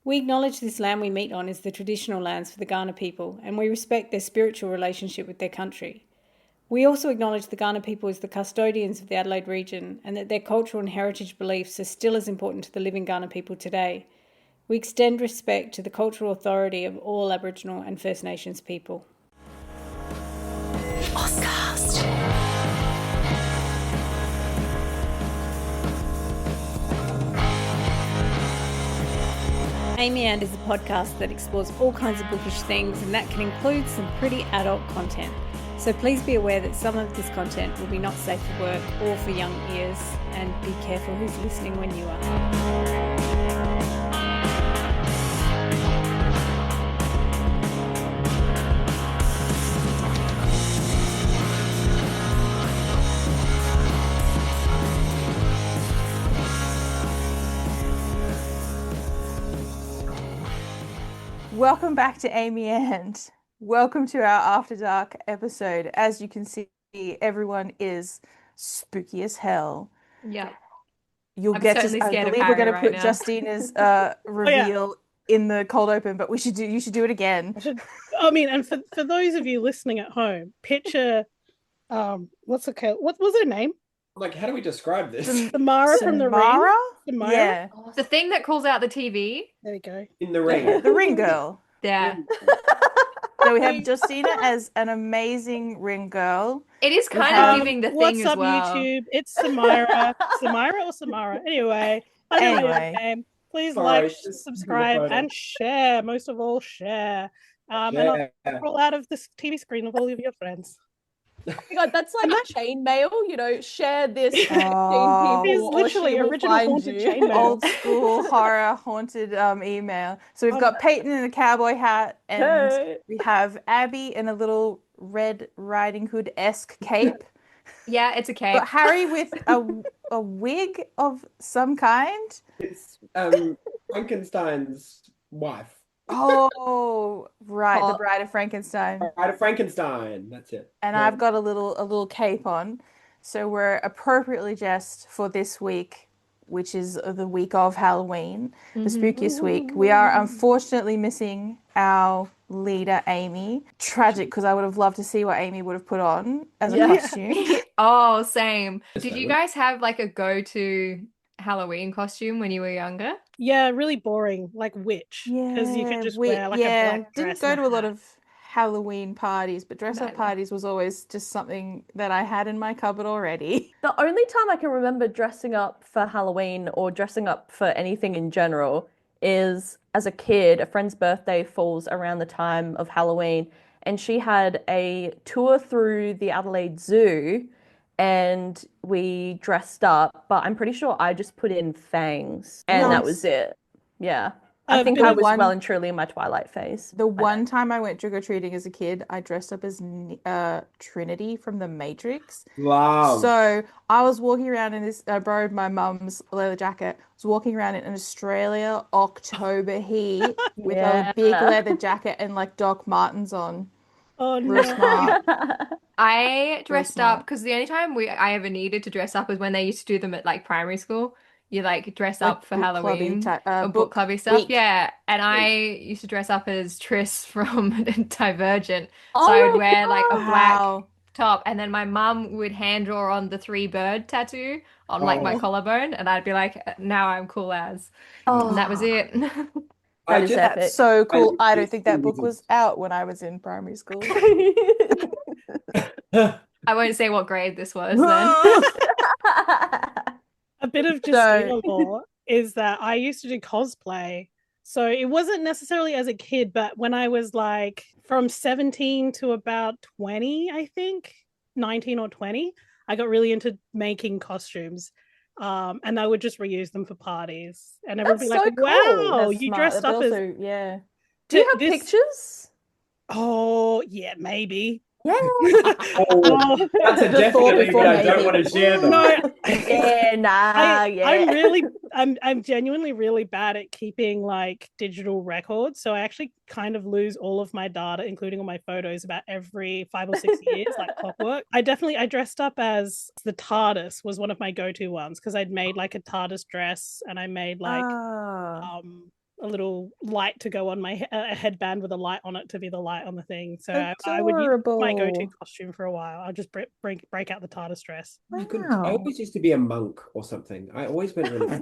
We acknowledge this land we meet on is the traditional lands for the Kaurna people, and we respect their spiritual relationship with their country. We also acknowledge the Kaurna people as the custodians of the Adelaide region and that their cultural and heritage beliefs are still as important to the living Kaurna people today. We extend respect to the cultural authority of all Aboriginal and First Nations people. Oscast. Amy And is a podcast that explores all kinds of bookish things, and that can include some pretty adult content. So please be aware that some of this content will be not safe for work or for young ears, and be careful who's listening when you are. Welcome back to Amy And. Welcome to our After Dark episode. As you can see, everyone is spooky as hell. Yeah. You'll get to, I believe we're going to put Justina's reveal in the cold open, but you should do it again. And for those of you listening at home, picture what was her name? Like, how do we describe this? Samara from the Ring. Samara? Yeah. The thing that calls out the TV. There we go. In the Ring. Yeah, the Ring girl. Yeah. So we have Justina as an amazing Ring girl. It is kind of giving the what's thing up, as well. YouTube? It's Samara. Samara or Samara? Anyway. Please like, subscribe, and share. Most of all, share. And I'll roll out of this TV screen with all of your friends. Oh my God, that's like chainmail, share this. It's literally original haunted chainmail. Old school horror haunted email. So we've got Peyton in a cowboy hat, and we have Abby in a little Red Riding Hood-esque cape. Yeah, it's a cape. But Harry with a wig of some kind. It's Frankenstein's wife. Oh, right, the Bride of Frankenstein. Bride of Frankenstein, that's it. And I've got a little cape on. So we're appropriately dressed for this week, which is the week of Halloween, the spookiest week. We are unfortunately missing our leader, Amy. Tragic, because I would have loved to see what Amy would have put on as a costume. Oh, same. Did you guys have like a go-to Halloween costume when you were younger? Yeah, really boring, like witch. Because you could just wear like a black dress. Didn't go to a lot of Halloween parties, but dress-up parties was always just something that I had in my cupboard already. The only time I can remember dressing up for Halloween or dressing up for anything in general is as a kid. A friend's birthday falls around the time of Halloween, and she had a tour through the Adelaide Zoo, and we dressed up, but I'm pretty sure I just put in fangs, and that was it. Yeah. I think I was well and truly in my Twilight phase. The one time I went trick-or-treating as a kid, I dressed up as Trinity from The Matrix. Wow. So I was walking around in this, I borrowed my mum's leather jacket, I was walking around in an Australia October heat with a big leather jacket and like Doc Martens on. Oh, no. Real smart. I dressed up because the only time I ever needed to dress up was when they used to do them at like primary school. You like dress up for Halloween or book clubby stuff. Week. Yeah. And I used to dress up as Triss from Divergent. So I would wear like a black top, and then my mum would hand draw on the 3 bird tattoo on like my collarbone, and I'd be like, now I'm cool as. And that was it. That is epic. That's so cool. I don't think that book was out when I was in primary school. I won't say what grade this was then. A bit of Justina lore is that I used to do cosplay. So it wasn't necessarily as a kid, but when I was like from 17 to about 20, I think, 19 or 20, I got really into making costumes. And I would just reuse them for parties. And everyone would be like, wow, you dressed up as... Yeah. Do you have pictures? Oh, yeah, maybe. Yeah. That's a definitely, but I don't want to share them. No, I'm genuinely really bad at keeping like digital records. So I actually kind of lose all of my data, including all my photos, about every 5 or 6 years, like clockwork. I dressed up as the TARDIS was one of my go-to ones because I'd made like a TARDIS dress, and I made like a little light to go on my a headband with a light on it to be the light on the thing. So I would use my go-to costume for a while. I'll just break out the TARDIS dress. I always used to be a monk or something. I always went really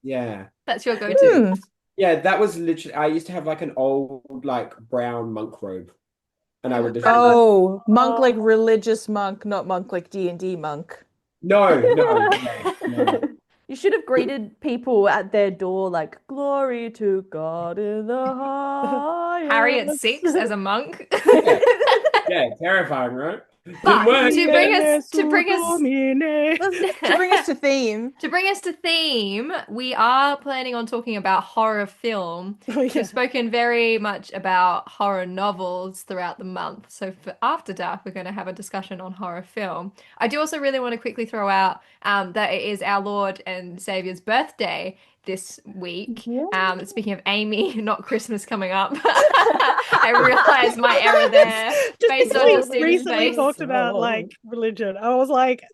yeah. That's your go-to. Yeah, that was literally I used to have like an old like brown monk robe. And I would just monk like religious monk, not monk like D&D monk. No. You should have greeted people at their door like, glory to God in the highest. Harry at 6 as a monk. Yeah, terrifying, right? But to bring us to theme. To bring us to theme, we are planning on talking about horror film. We've spoken very much about horror novels throughout the month. So for After Dark, we're going to have a discussion on horror film. I do also really want to quickly throw out that it is our Lord and Saviour's birthday this week. Speaking of Amy, not Christmas coming up. I realized my error there. Just based because on we Justina's recently face. talked about like religion, I was like,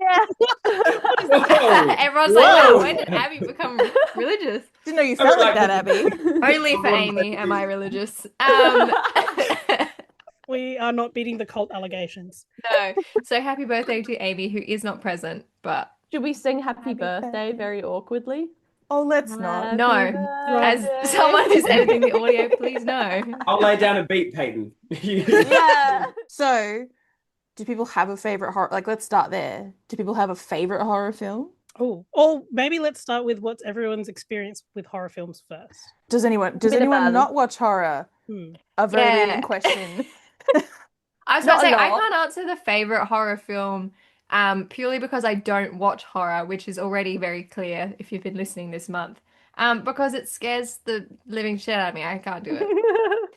Everyone's like, wow, when did Abby become religious? Didn't know you felt like that, Abby. Only for Amy am I religious. We are not beating the cult allegations. No. So happy birthday to Amy, who is not present, but should we sing happy birthday very awkwardly? Oh, let's not. No. As someone who's editing the audio, please no. I'll lay down a beat, Peyton. Yeah. So, do people have a favorite horror? Like, let's start there. Do people have a favorite horror film? Oh, or maybe let's start with what's everyone's experience with horror films first. Does anyone not watch horror? A very leading question. I was about to say, I can't answer the favorite horror film purely because I don't watch horror, which is already very clear if you've been listening this month. Because it scares the living shit out of me. I can't do it.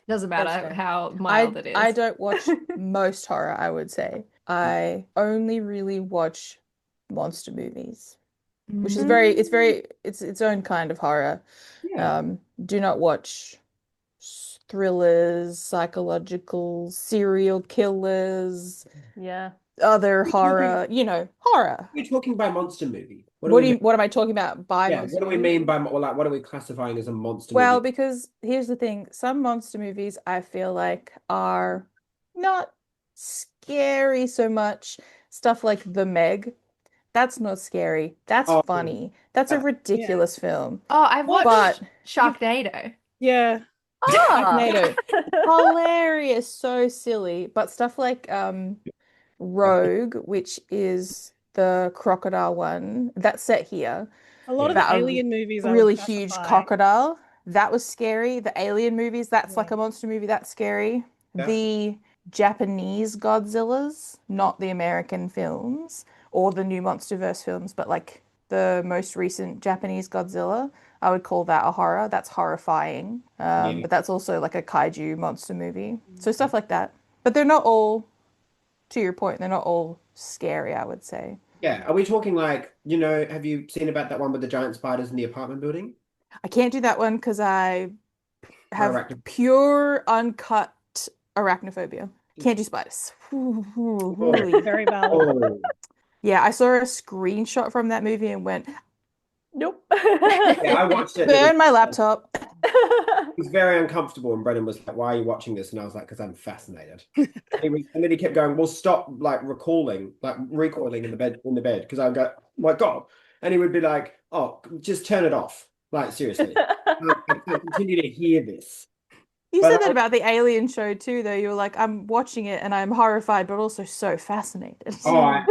Doesn't matter how mild it is. I don't watch most horror, I would say. I only really watch monster movies, which is it's its own kind of horror. Yeah. Do not watch thrillers, psychological serial killers. Yeah. Other horror, horror. We're talking by monster movie. What am I talking about by monster what do we mean by, or like, what are we classifying as a monster movie? Well, because here's the thing. Some monster movies I feel like are not scary so much. Stuff like The Meg. That's not scary. That's funny. That's a ridiculous film. Oh, I've watched Sharknado. Yeah. Sharknado. Hilarious. So silly. But stuff like Rogue, which is the crocodile one, that's set here. A lot of the alien movies are really huge crocodile. That was scary. The alien movies, that's like a monster movie. That's scary. Yeah. The Japanese Godzillas, not the American films or the new MonsterVerse films, but like the most recent Japanese Godzilla, I would call that a horror. That's horrifying. But that's also like a kaiju monster movie. So stuff like that. But they're not all, to your point, they're not all scary, I would say. Yeah. Are we talking like, have you seen about that one with the giant spiders in the apartment building? I can't do that one because I have pure, uncut arachnophobia. Can't do spiders. Very valid. Yeah, I saw a screenshot from that movie and went, nope. Yeah, I watched it. Burn my laptop. It was very uncomfortable, and Brendan was like, "Why are you watching this?" And I was like, "Because I'm fascinated." And then he kept going, "Well, stop, like recoiling in the bed, because I go, my God," and he would be like, "Oh, just turn it off, like seriously." I can't continue to hear this. You said that about the Alien show too, though. You were like, "I'm watching it and I'm horrified, but also so fascinated." Oh,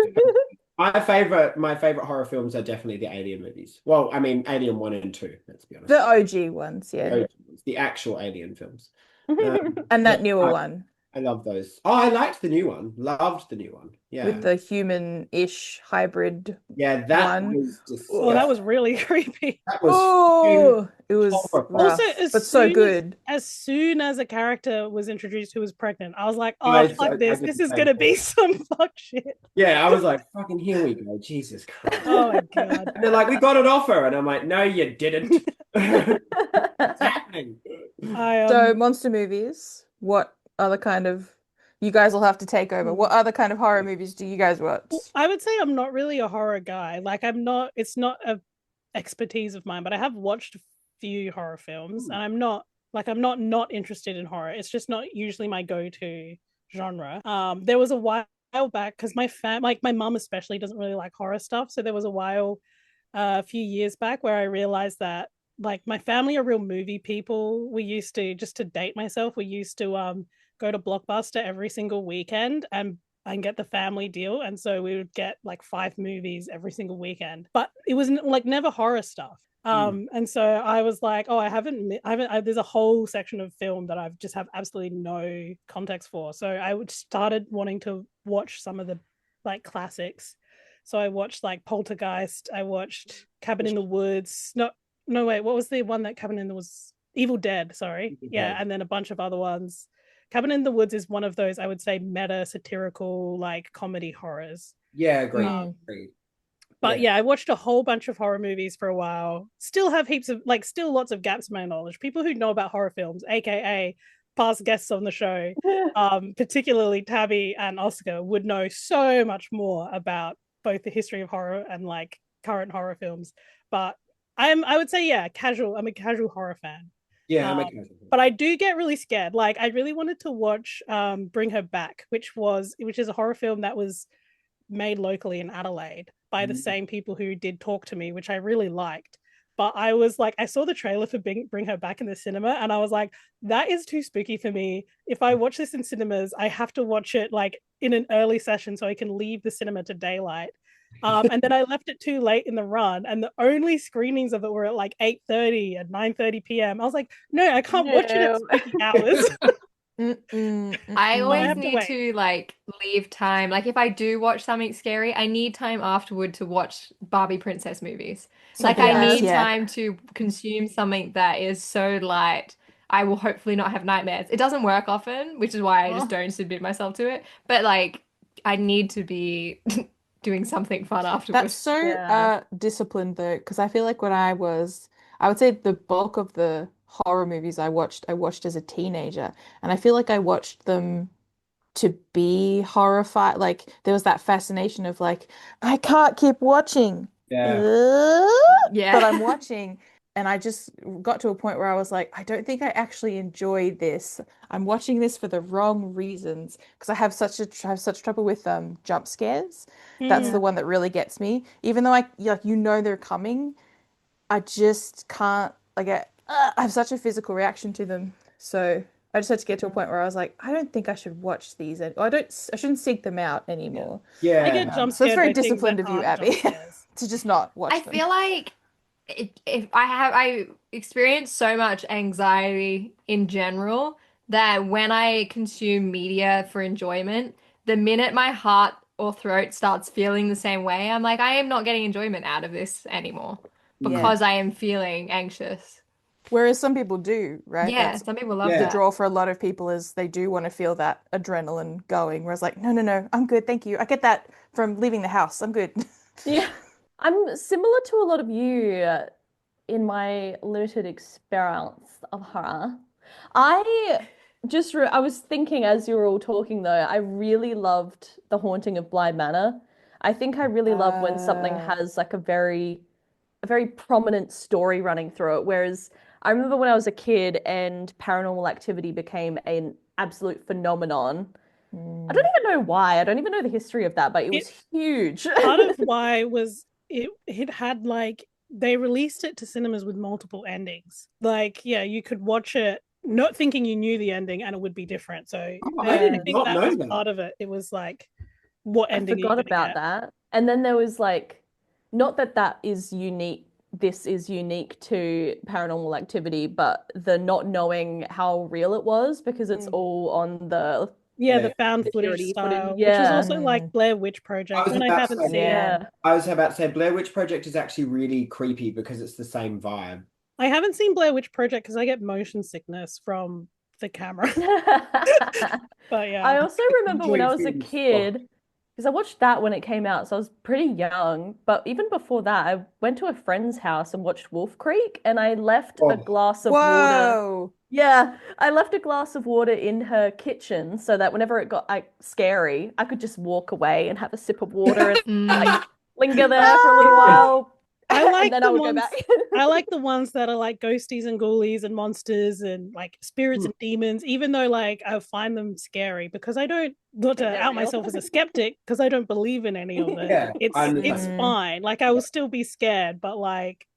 my favorite horror films are definitely the Alien movies. Well, I mean, Alien 1 and 2, let's be honest. The OG ones, yeah. The actual Alien films. And that newer one. I love those. Oh, I liked the new one. Loved the new one. Yeah. With the human-ish hybrid. Yeah, that one. was just. Oh, that was really creepy. That was. It was also but so good. As soon as a character was introduced who was pregnant, I was like, "Oh, fuck this! This is gonna be some fuck shit." Yeah, I was like, "Fucking here we go, Jesus Christ!" Oh my God! And they're like, "We got it off her," and I'm like, "No, you didn't." What's happening? So monster movies. What other kind of? You guys will have to take over. What other kind of horror movies do you guys watch? I would say I'm not really a horror guy. Like, I'm not. It's not a expertise of mine, but I have watched few horror films, and I'm not interested in horror. It's just not usually my go-to genre. There was a while back, because my mum especially doesn't really like horror stuff, so there was a while a few years back where I realized that like my family are real movie people. We used to, just to date myself, we used to go to Blockbuster every single weekend and get the family deal, and so we would get like 5 movies every single weekend, but it was like never horror stuff. And so I was like, oh, there's a whole section of film that I've just have absolutely no context for. So I started wanting to watch some of the like classics. So I watched like Poltergeist, I watched Cabin in the Woods. No, wait, what was the one that Cabin in the Woods? Evil Dead, sorry. Yeah, and then a bunch of other ones. Cabin in the Woods is one of those, I would say, meta satirical like comedy horrors. Yeah, agreed. But yeah, I watched a whole bunch of horror movies for a while. Still have heaps of like still lots of gaps in my knowledge. People who know about horror films, aka past guests on the show, particularly Tabby and Oscar, would know so much more about both the history of horror and like current horror films. But I would say, yeah, casual. I'm a casual horror fan. Yeah, I'm a casual. But I do get really scared. Like I really wanted to watch Bring Her Back, which is a horror film that was made locally in Adelaide by the same people who did Talk to Me, which I really liked. But I was like, I saw the trailer for Bring Her Back in the cinema, and I was like, that is too spooky for me. If I watch this in cinemas, I have to watch it like in an early session so I can leave the cinema to daylight. And then I left it too late in the run, and the only screenings of it were at like 8:30 and 9:30 p.m. I was like, no, I can't watch it at spooky hours. I always need to like leave time. Like if I do watch something scary, I need time afterward to watch Barbie princess movies. Like I need time to consume something that is so light. I will hopefully not have nightmares. It doesn't work often, which is why I just don't submit myself to it. But like I need to be doing something fun afterwards. That's so disciplined though, because I feel like I would say the bulk of the horror movies I watched as a teenager, and I feel like I watched them to be horrified. Like there was that fascination of like, I can't keep watching. Yeah. But I'm watching, and I just got to a point where I was like, I don't think I actually enjoy this. I'm watching this for the wrong reasons because I have such trouble with jump scares. That's the one that really gets me. Even though they're coming, I just can't I have such a physical reaction to them. So I just had to get to a point where I was like, I don't think I should watch these. I shouldn't seek them out anymore. Yeah. I get jump so it's scared very by things disciplined that of you, aren't Abby, jump scares. to just not watch I them. feel like if I experience so much anxiety in general that when I consume media for enjoyment, the minute my heart or throat starts feeling the same way, I'm like, I am not getting enjoyment out of this anymore because I am feeling anxious. Whereas some people do, right? Yeah, some people love The that. draw for a lot of people is they do want to feel that adrenaline going. Whereas like, no, I'm good, thank you. I get that from leaving the house. I'm good. Yeah. I'm similar to a lot of you in my limited experience of horror. I was thinking as you were all talking though, I really loved The Haunting of Bly Manor. I think I really love when something has like a very prominent story running through it. Whereas I remember when I was a kid and Paranormal Activity became an absolute phenomenon. I don't even know why. I don't even know the history of that, but it was huge. Part of why was it had like they released it to cinemas with multiple endings. Like, yeah, you could watch it not thinking you knew the ending and it would be different. So I didn't think that was part of it. It was like, what ending? I forgot about that. And then there was like, not that is unique. This is unique to Paranormal Activity, but the not knowing how real it was because it's all on the the found footage style, which is also like Blair Witch Project. I haven't seen it. I was about to say Blair Witch Project is actually really creepy because it's the same vibe. I haven't seen Blair Witch Project because I get motion sickness from the camera. But yeah, I also remember when I was a kid. Because I watched that when it came out, so I was pretty young. But even before that, I went to a friend's house and watched Wolf Creek, and I left a glass of water. Yeah, I left a glass of water in her kitchen so that whenever it got scary, I could just walk away and have a sip of water and like linger there for a little while. I like and then the I would go ones back. I like the ones that are like ghosties and ghoulies and monsters and like spirits and demons, even though like I find them scary because I don't not to They're out real. myself as a skeptic because I don't believe in any of it. Yeah, I It's understand. fine. Like I will still be scared, but like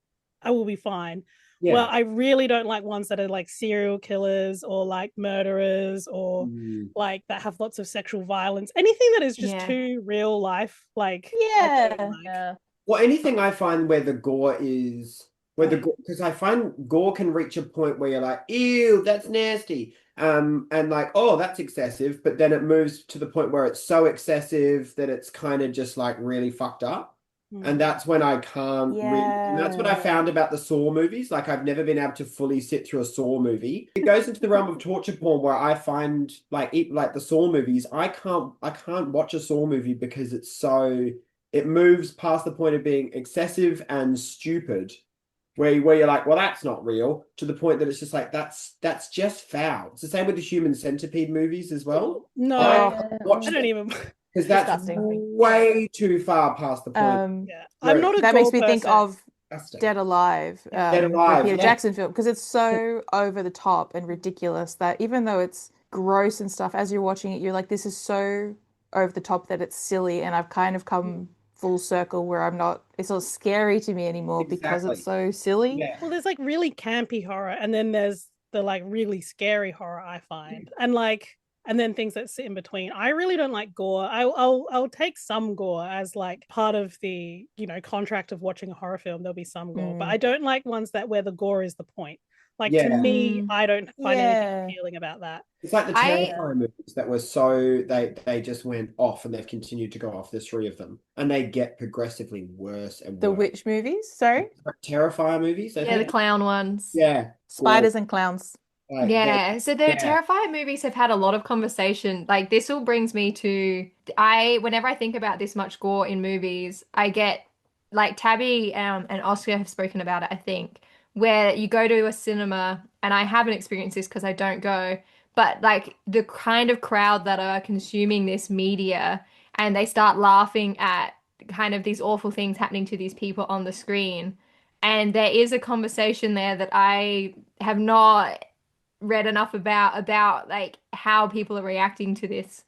I will be fine. Yeah. Well, I really don't like ones that are like serial killers or like murderers or like that have lots of sexual violence. Anything that is just Yeah. too real life, like I don't like. Yeah. Well, anything I find where the gore is because I find gore can reach a point where you're like, ew, that's nasty. And like, oh, that's excessive, but then it moves to the point where it's so excessive that it's kind of just like really fucked up. And that's when I can't really, and that's what I found about the Saw movies. Like I've never been able to fully sit through a Saw movie. It goes into the realm of torture porn where I find like the Saw movies, I can't watch a Saw movie because it moves past the point of being excessive and stupid, where you're like, well, that's not real, to the point that it's just like that's just foul. It's the same with the Human Centipede movies as well. No, I watch I don't even. because that's Disgusting. way too far past the point. Yeah, I'm not a That gore makes me think person. of Disgusting. Dead Alive, Dead Alive, the Peter yeah. Jackson film, because it's so over the top and ridiculous that even though it's gross and stuff, as you're watching it, you're like, this is so over the top that it's silly, and I've kind of come full circle where it's not scary to me anymore because Exactly. it's so silly. Yeah. Well, there's like really campy horror, and then there's the like really scary horror I find, and then things that sit in between. I really don't like gore. I'll take some gore as like part of the contract of watching a horror film. There'll be some gore, but I don't like ones where the gore is the point. Like to me, I don't find anything appealing about that. It's like the Terrifier movies that were so they just went off and they've continued to go off. There's 3 of them, and they get progressively worse and The worse. witch movies, sorry? Terrifier movies, I Yeah, the think. clown ones. Yeah, Spiders and clowns. like, Yeah, so the Terrifier movies have had a lot of conversation. Like this all brings me to whenever I think about this much gore in movies, I get like Tabby and Oscar have spoken about it, I think, where you go to a cinema, and I haven't experienced this because I don't go, but like the kind of crowd that are consuming this media and they start laughing at kind of these awful things happening to these people on the screen. And there is a conversation there that I have not read enough about like how people are reacting to this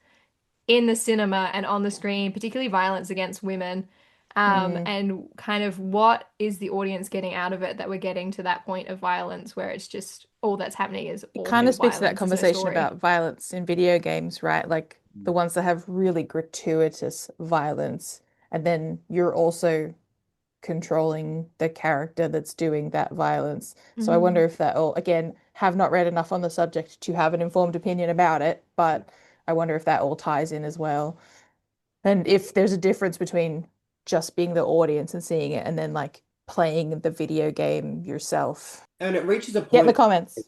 in the cinema and on the screen, particularly violence against women, and kind of what is the audience getting out of it that we're getting to that point of violence where it's just all that's happening is It awful kind of speaks to that violence, there's no conversation story. about violence in video games, right? Like the ones that have really gratuitous violence, and then you're also controlling the character that's doing that violence. So I wonder if that all, again, have not read enough on the subject to have an informed opinion about it, but I wonder if that all ties in as well. And if there's a difference between just being the audience and seeing it and then like playing the video game yourself. And it reaches a Get in the point comments.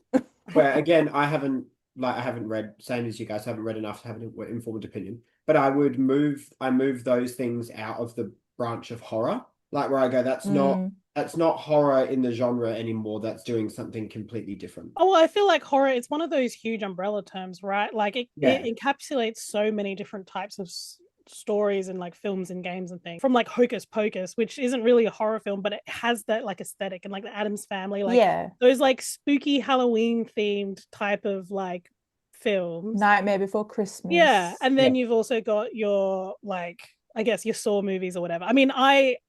where again I haven't read, same as you guys, I haven't read enough to have an informed opinion, but I move those things out of the branch of horror, like where I go, that's not horror in the genre anymore, that's doing something completely different. Oh, I feel like horror, it's one of those huge umbrella terms, right? Like it encapsulates so many different types of stories and like films and games and things, from like Hocus Pocus, which isn't really a horror film, but it has that like aesthetic, and like the Addams Family, like those like spooky Halloween themed type of like films. Nightmare Before Christmas. Yeah, and then you've also got your like, I guess your Saw movies or whatever. I mean,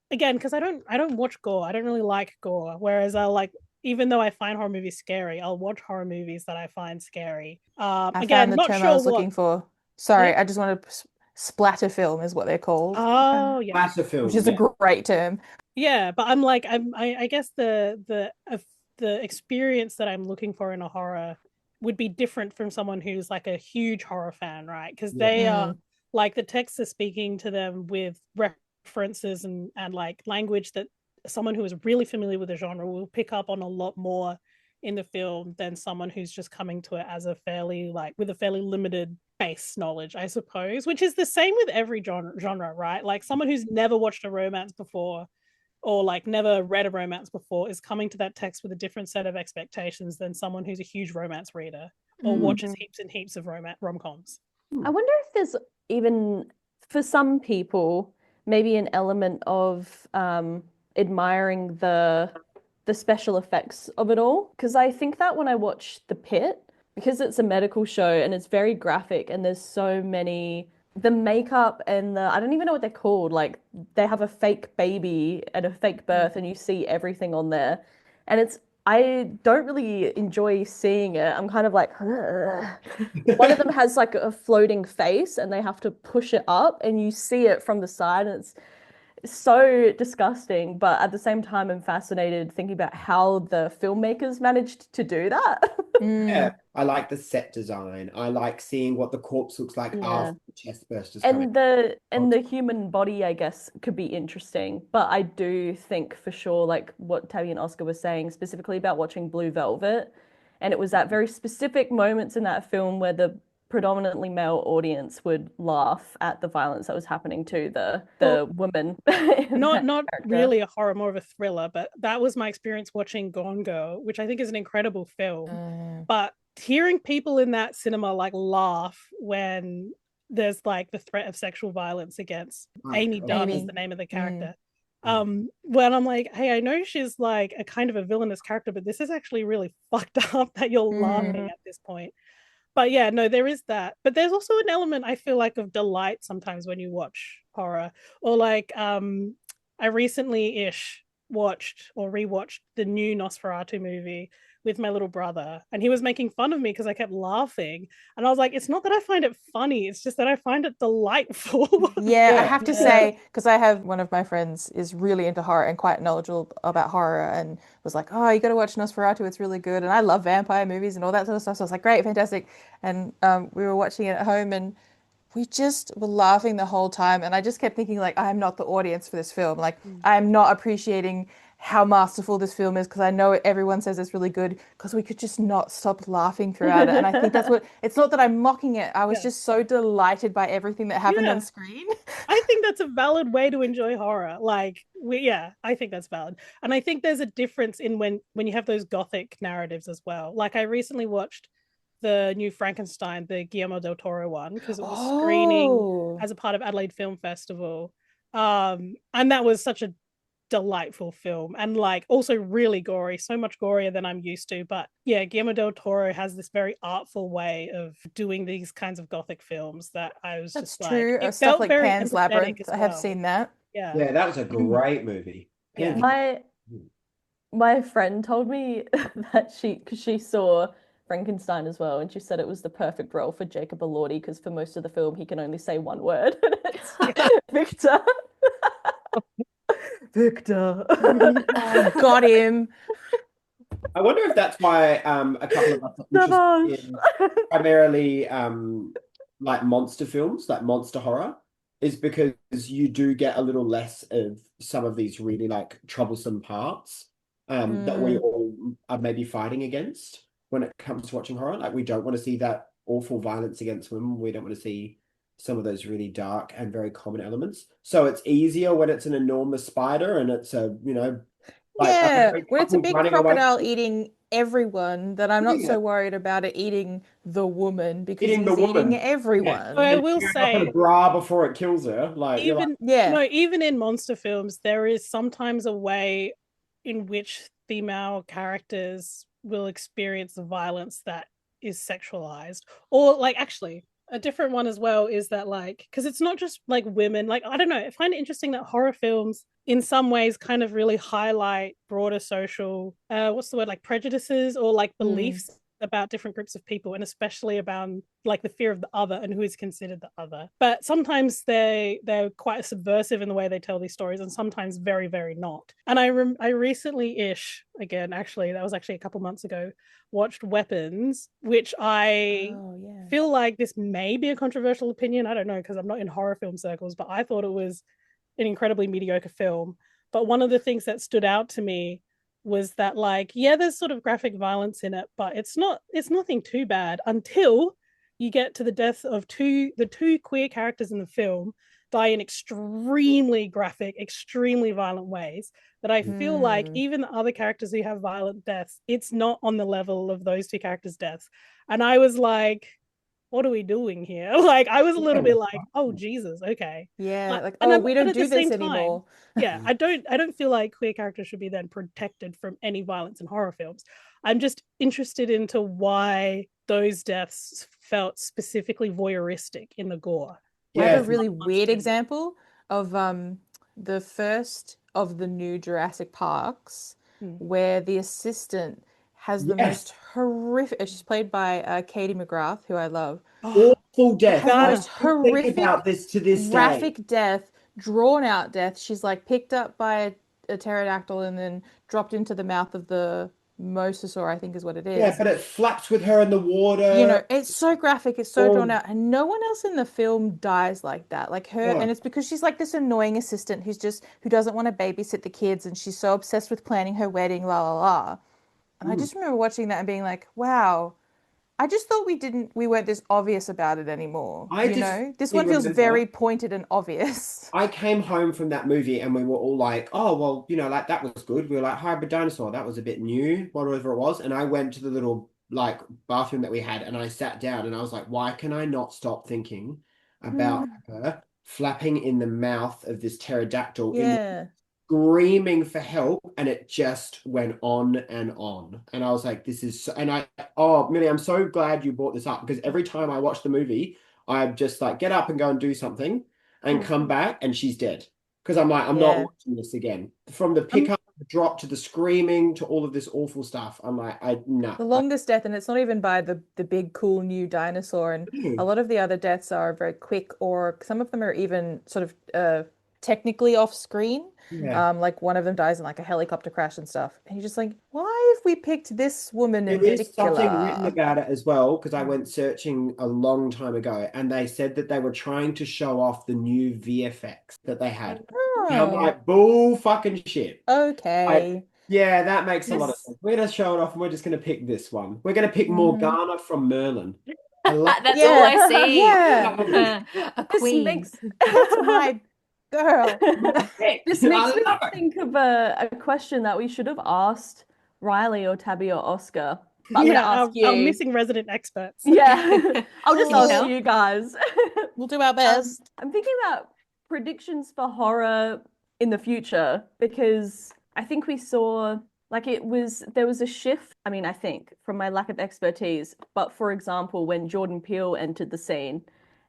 because I don't watch gore. I don't really like gore. Whereas I'll like, even though I find horror movies scary, I'll watch horror movies that I find scary. I Again, found the not term sure I was what. looking for. Sorry, I just wanted to splatter film is what they're called. Oh yeah, splatter film, which is a great term. Yeah, but I'm like, I guess the experience that I'm looking for in a horror would be different from someone who's like a huge horror fan, right? Because they are like, the texts are speaking to them with references and like language that someone who is really familiar with the genre will pick up on a lot more in the film than someone who's just coming to it as a fairly limited base knowledge, I suppose, which is the same with every genre, right? Like someone who's never watched a romance before or like never read a romance before is coming to that text with a different set of expectations than someone who's a huge romance reader or watches heaps and heaps of rom-coms. I wonder if there's even, for some people, maybe an element of admiring the special effects of it all. Because I think that when I watch The Pit, because it's a medical show and it's very graphic and there's so many the makeup and the I don't even know what they're called. Like they have a fake baby and a fake birth and you see everything on there. And it's I don't really enjoy seeing it. I'm kind of like one of them has like a floating face and they have to push it up and you see it from the side and it's so disgusting, but at the same time, I'm fascinated thinking about how the filmmakers managed to do that. Yeah, I like the set design. I like seeing what the corpse looks like Yeah. after the chest burst is coming. And the human body, I guess, could be interesting. But I do think for sure, like what Tabby and Oscar were saying, specifically about watching Blue Velvet, and it was at very specific moments in that film where the predominantly male audience would laugh at the violence that was happening to the woman. Not really a horror, more of a thriller, but that was my experience watching Gone Girl, which I think is an incredible film. But hearing people in that cinema like laugh when there's like the threat of sexual violence against Amy Dunn is the name of the character. When I'm like, hey, I know she's like a kind of a villainous character, but this is actually really fucked up that you're laughing at this point. But yeah, no, there is that. But there's also an element I feel like of delight sometimes when you watch horror. Or like I recently-ish watched or rewatched the new Nosferatu movie with my little brother, and he was making fun of me because I kept laughing. And I was like, it's not that I find it funny, it's just that I find it delightful. Yeah, I have to say, because I have one of my friends is really into horror and quite knowledgeable about horror and was like, oh, you got to watch Nosferatu, it's really good. And I love vampire movies and all that sort of stuff. So I was like, great, fantastic. And we were watching it at home and we just were laughing the whole time. And I just kept thinking, like, I am not the audience for this film. Like, I am not appreciating how masterful this film is because I know everyone says it's really good because we could just not stop laughing throughout it. And I think that's what it's not that I'm mocking it. I was just so delighted by everything that happened on screen. I think that's a valid way to enjoy horror. Like, I think that's valid. And I think there's a difference in when you have those gothic narratives as well. Like I recently watched the new Frankenstein, the Guillermo del Toro one, because it was screening as a part of Adelaide Film Festival. And that was such a delightful film and like also really gory, so much gorier than I'm used to. But yeah, Guillermo del Toro has this very artful way of doing these kinds of gothic films that I was That's just true. like, it Stuff felt like very Pan's Labyrinth. as I have well. seen that. Yeah, that was a great movie. Yeah. My friend told me that because she saw Frankenstein as well, and she said it was the perfect role for Jacob Elordi because for most of the film he can only say one word. It's Victor. Victor. Oh, got him. I wonder if that's why a couple of us are interested in primarily like monster films, like monster horror, is because you do get a little less of some of these really like troublesome parts that we all are maybe fighting against when it comes to watching horror. Like we don't want to see that awful violence against women. We don't want to see some of those really dark and very common elements. So it's easier when it's an enormous spider and it's a, like when it's a big crocodile away. eating everyone, that I'm not so worried about it eating the woman because Eating he's the woman. eating everyone. I will say, a bra before it kills her. Like even in monster films, there is sometimes a way in which female characters will experience the violence that is sexualized, or like actually a different one as well is that like because it's not just like women, like I don't know, I find it interesting that horror films in some ways kind of really highlight broader social what's the word, like prejudices or like beliefs about different groups of people, and especially about like the fear of the other and who is considered the other. But sometimes they're quite subversive in the way they tell these stories, and sometimes very, very not. And I recently-ish, again, actually, that was actually a couple months ago, watched Weapons, which I feel like this may be a controversial opinion. I don't know because I'm not in horror film circles, but I thought it was an incredibly mediocre film. But one of the things that stood out to me was that like, yeah, there's sort of graphic violence in it, but it's nothing too bad until you get to the death of the two queer characters in the film die in extremely graphic, extremely violent ways that I feel like even the other characters who have violent deaths, it's not on the level of those two characters' deaths. And I was like, what are we doing here? Like I was a little bit like, oh Jesus, okay. Yeah, like, And oh, I'm, we but don't at the do this same time, anymore. yeah, I don't feel like queer characters should be then protected from any violence in horror films. I'm just interested into why those deaths felt specifically voyeuristic in the gore. We have Yeah, a really weird monster. example of the first of the new Jurassic Parks where the assistant has the Yes. most horrific. She's played by Katie McGrath, who I love. Awful death. Has the Ghana. most I think horrific, about this to this day. graphic death, drawn out death. She's like picked up by a pterodactyl and then dropped into the mouth of the mosasaur, I think is what it is. Yeah, but it flaps with her in the water. You know, it's so graphic, it's so drawn Oh. out, and no one else in the film dies like that. Like her, No. and it's because she's like this annoying assistant who doesn't want to babysit the kids, and she's so obsessed with planning her wedding, la la la. And I just remember watching that and being like, wow, I just thought we weren't this obvious about it anymore. I You just know, this one feels remember- very pointed and obvious. I came home from that movie and we were all like, oh, well, you know, like that was good. We were like, hybrid dinosaur, that was a bit new, whatever it was. And I went to the little like bathroom that we had and I sat down and I was like, why can I not stop thinking about her flapping in the mouth of this pterodactyl in Yeah. screaming for help, and it just went on and on. And I was like, this is so, and Millie, I'm so glad you brought this up because every time I watch the movie, I just like get up and go and do something and come back and she's dead. Because I'm like, I'm not watching this again. From the pickup, the drop to the screaming to all of this awful stuff. I'm like, no. The longest death, and it's not even by the big cool new dinosaur, and a lot of the other deaths are very quick, or some of them are even sort of technically off screen. Yeah. Like one of them dies in like a helicopter crash and stuff. And you're just like, why have we picked this woman in There is particular? something written about it as well, because I went searching a long time ago and they said that they were trying to show off the new VFX that they had. And I'm like, bull fucking shit. Okay. Yeah, that makes a lot of sense. We're going to show it off and we're just going to pick this one. We're going to pick Morgana from Merlin. I love That's all I see. Yeah. A This queen. that's my girl. This makes me think of a question that we should have asked Riley or Tabby or Oscar. But I'm going to ask you. Our missing resident experts. Yeah, I'll just Can you ask tell? you guys. We'll do our best. I'm thinking about predictions for horror in the future because I think we saw like there was a shift. I mean, I think from my lack of expertise, but for example, when Jordan Peele entered the scene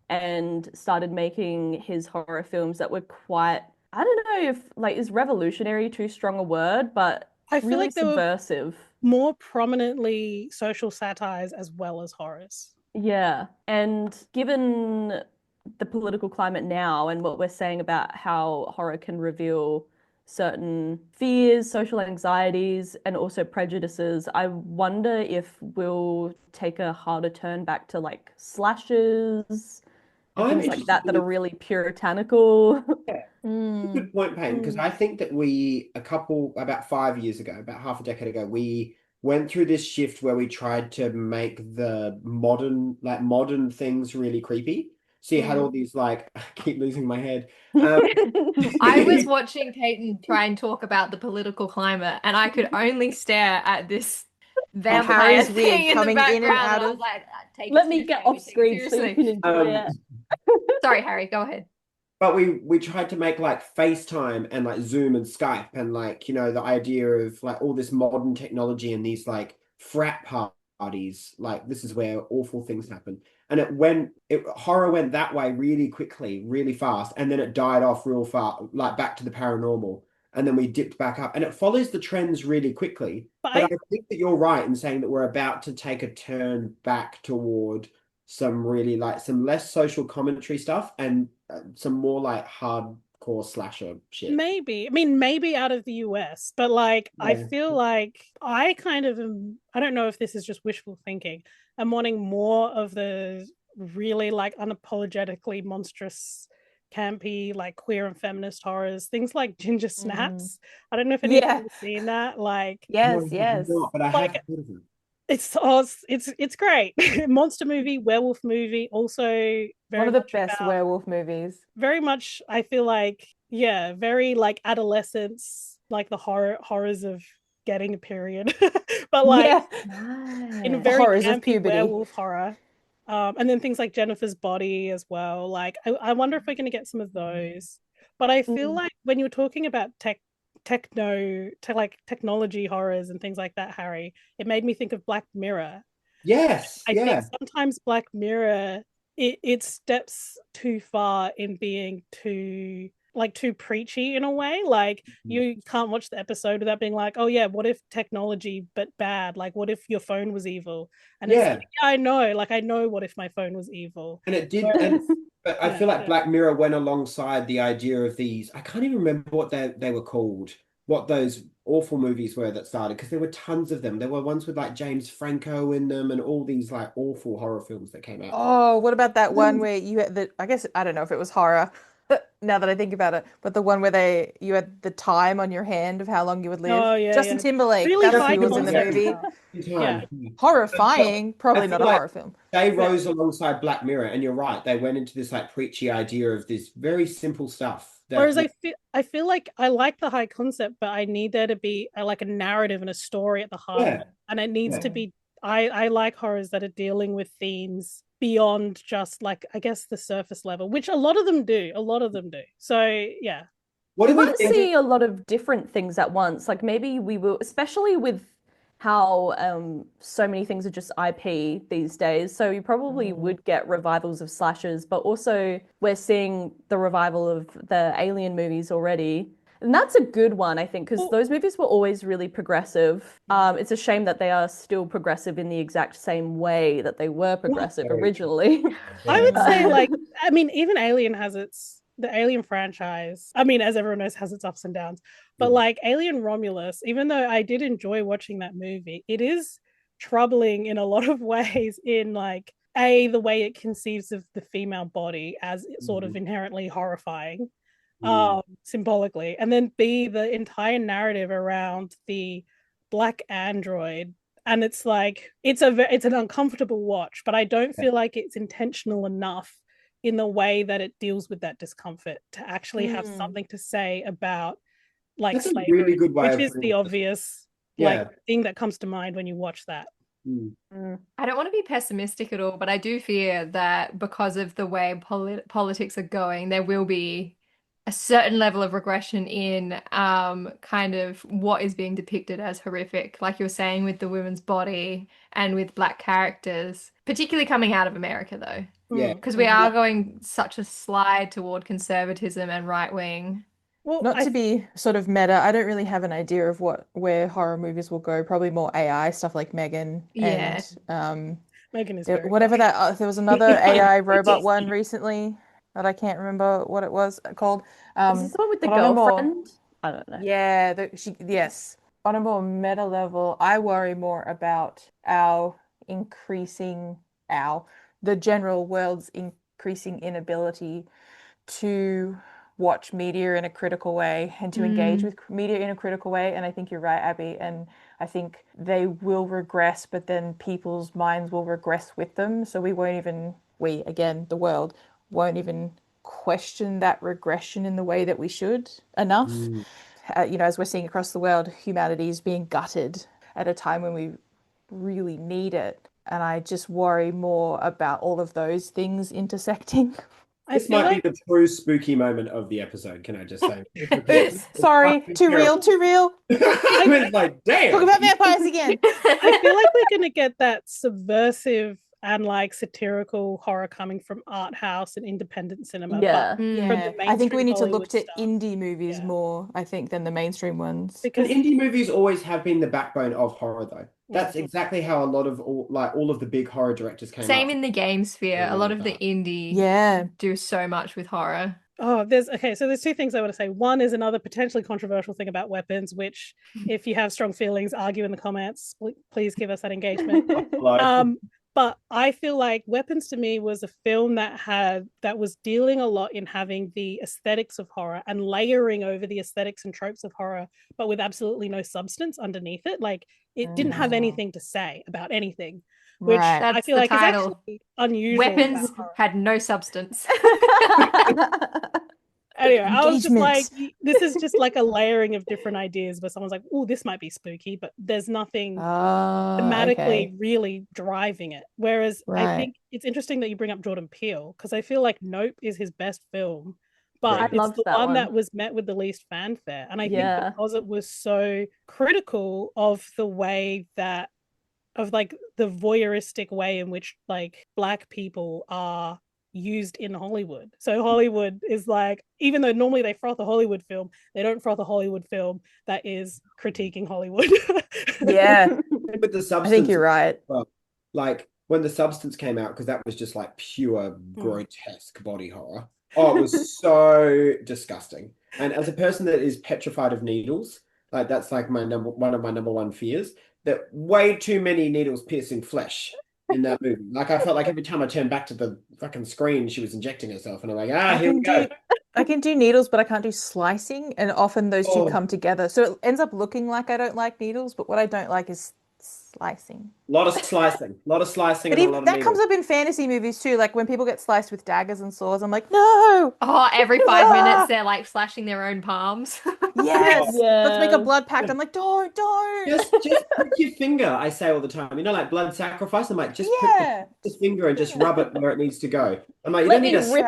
and started making his horror films that were quite, I don't know if like is revolutionary too strong a word, but I feel really like they were subversive. more prominently social satires as well as horrors. Yeah, and given the political climate now and what we're saying about how horror can reveal certain fears, social anxieties, and also prejudices, I wonder if we'll take a harder turn back to like slashers and I'm things like that interested are really puritanical. Good point, Payne, because I think that about 5 years ago, about half a decade ago, we went through this shift where we tried to make the modern things really creepy. So you had all these like, I keep losing my head. I was watching Peyton try and talk about the political climate, and I could only stare at this vampire Harry's wig thing in the coming in and background. out And I of- was like, take Let it me get seriously, off take it screen so you seriously. can enjoy it. Sorry, Harry, go ahead. But we tried to make like FaceTime and like Zoom and Skype and like, you know, the idea of like all this modern technology and these like frat parties, like this is where awful things happen. And horror went that way really quickly, really fast, and then it died off real fast, like back to the paranormal. And then we dipped back up, and it follows the trends really quickly. But I think that you're right in saying that we're about to take a turn back toward some really like some less social commentary stuff and some more like hardcore slasher shit. Maybe out of the US, but like I Yeah. feel like I kind of I don't know if this is just wishful thinking. I'm wanting more of the really like unapologetically monstrous, campy, like queer and feminist horrors, things like Ginger Snaps. I don't know if anyone's seen that. Like Yes, No, yes. not, but I Like- have heard of them. it's great. Monster movie, werewolf movie, also very One of the much best about- werewolf movies. very much I feel like very like adolescence, like the horrors of getting a period but like Nice. in a The very horrors of campy puberty. werewolf horror. And then things like Jennifer's Body as well. Like, I wonder if we're going to get some of those. But I feel like when you're talking about technology horrors and things like that, Harry, it made me think of Black Mirror. Yes, I yeah. think sometimes Black Mirror it steps too far in being too preachy in a way. Like you can't watch the episode without being like, oh yeah, what if technology but bad? Like what if your phone was evil? And it's like, yeah, I know. Like I know what if my phone was evil. And it did, but I feel like Black Mirror went alongside the idea of these. I can't even remember what they were called, what those awful movies were that started, because there were tons of them. There were ones with like James Franco in them and all these like awful horror films that came out. Oh, what about that one where you had the, I guess, I don't know if it was horror, now that I think about it, but the one where you had the time on your hand of how long you would live. Oh yeah, Justin Timberlake, really that's high who was in the concept movie. stuff. Yeah. Horrifying, probably I not feel a like horror film. They rose alongside Black Mirror, and you're right. They went into this like preachy idea of this very simple stuff. Whereas I feel like I like the high concept, but I need there to be like a narrative and a story at the heart of it. And it needs to be I like horrors that are dealing with themes beyond just like I guess the surface level, which a lot of them do. So yeah. We want to see a lot of different things at once. Like maybe we will, especially with how so many things are just IP these days. So you probably would get revivals of slashers, but also we're seeing the revival of the Alien movies already. And that's a good one, I think, because those movies were always really progressive. It's a shame that they are still progressive in the exact same way that they were progressive originally. I would say, like, I mean, even Alien has the Alien franchise, I mean, as everyone knows, has its ups and downs. But like Alien Romulus, even though I did enjoy watching that movie, it is troubling in a lot of ways in like, the way it conceives of the female body as sort of inherently horrifying. Symbolically, and then B, the entire narrative around the black android, and it's like it's an uncomfortable watch, but I don't feel like it's intentional enough in the way that it deals with that discomfort to actually have something to say about like That's slavery, a really good way which is of the obvious like thing that comes to mind when you watch that. I don't want to be pessimistic at all, but I do fear that because of the way politics are going, there will be a certain level of regression in kind of what is being depicted as horrific, like you were saying with the women's body and with black characters, particularly coming out of America though. Yeah. Because we are going such a slide toward conservatism and right wing. Well, Not to be sort of meta, I don't really have an idea of where horror movies will go. Probably more AI stuff like Megan and Megan is whatever that. There was another AI robot one recently that I can't remember what it was called. Is this the one with the girlfriend? I don't know. Yeah, yes. On a more meta level, I worry more about the general world's increasing inability to watch media in a critical way and to engage with media in a critical way. And I think you're right, Abby. And I think they will regress, but then people's minds will regress with them. So the world won't even question that regression in the way that we should enough. As we're seeing across the world, humanity is being gutted at a time when we really need it. And I just worry more about all of those things intersecting. This might be the true spooky moment of the episode, can I just say? Sorry, too real. It's like, damn. Talk about vampires again. I feel like we're going to get that subversive and like satirical horror coming from art house and independent cinema. I think we need to look to indie movies more, I think, than the mainstream ones. Because indie movies always have been the backbone of horror, though. That's exactly how a lot of all of the big horror directors came Same up. in the game sphere. A lot of the indie do so much with horror. Oh, there's two things I want to say. One is another potentially controversial thing about weapons, which if you have strong feelings, argue in the comments. Please give us that engagement. But I feel like Weapons to me was a film that was dealing a lot in having the aesthetics of horror and layering over the aesthetics and tropes of horror, but with absolutely no substance underneath it. Like it didn't have anything to say about anything, which I feel like title. Is actually unusual. Weapons had no substance. Anyway, I was just like, Engagement. this is just like a layering of different ideas, but someone's like, oh, this might be spooky, but there's nothing thematically Okay. really driving it. Whereas I Right. think it's interesting that you bring up Jordan Peele, because I feel like Nope is his best film, Right. but I it's loved the that one one. that was met with the least fanfare. And I think Yeah. because it was so critical of the way that of like the voyeuristic way in which like Black people are used in Hollywood. So Hollywood is like, even though normally they froth a Hollywood film, they don't froth a Hollywood film that is critiquing Hollywood. Yeah. With the I substance, think you're right. well, like when the substance came out, because that was just like pure Mm. grotesque body horror. Oh, it was so disgusting. And as a person that is petrified of needles, like that's like one of my number one fears, that way too many needles piercing flesh in that movie. Like I felt like every time I turned back to the fucking screen, she was injecting herself, and I'm like, I here we can go. I can do needles, but I can't do slicing, and often those two Oh. come together. So it ends up looking like I don't like needles, but what I don't like is slicing. A lot of slicing, But and a even lot of that comes needles. up in fantasy movies too, like when people get sliced with daggers and swords, I'm like, no! Oh, every 5 minutes they're like slashing their own palms. Yes! Let's make a Yes. blood pact. I'm like, don't. Just prick your finger, I say all the time. You know, like blood sacrifice. I'm like, just prick Yeah. the finger and just rub it where it needs to go. I'm like, you Let don't need me a rip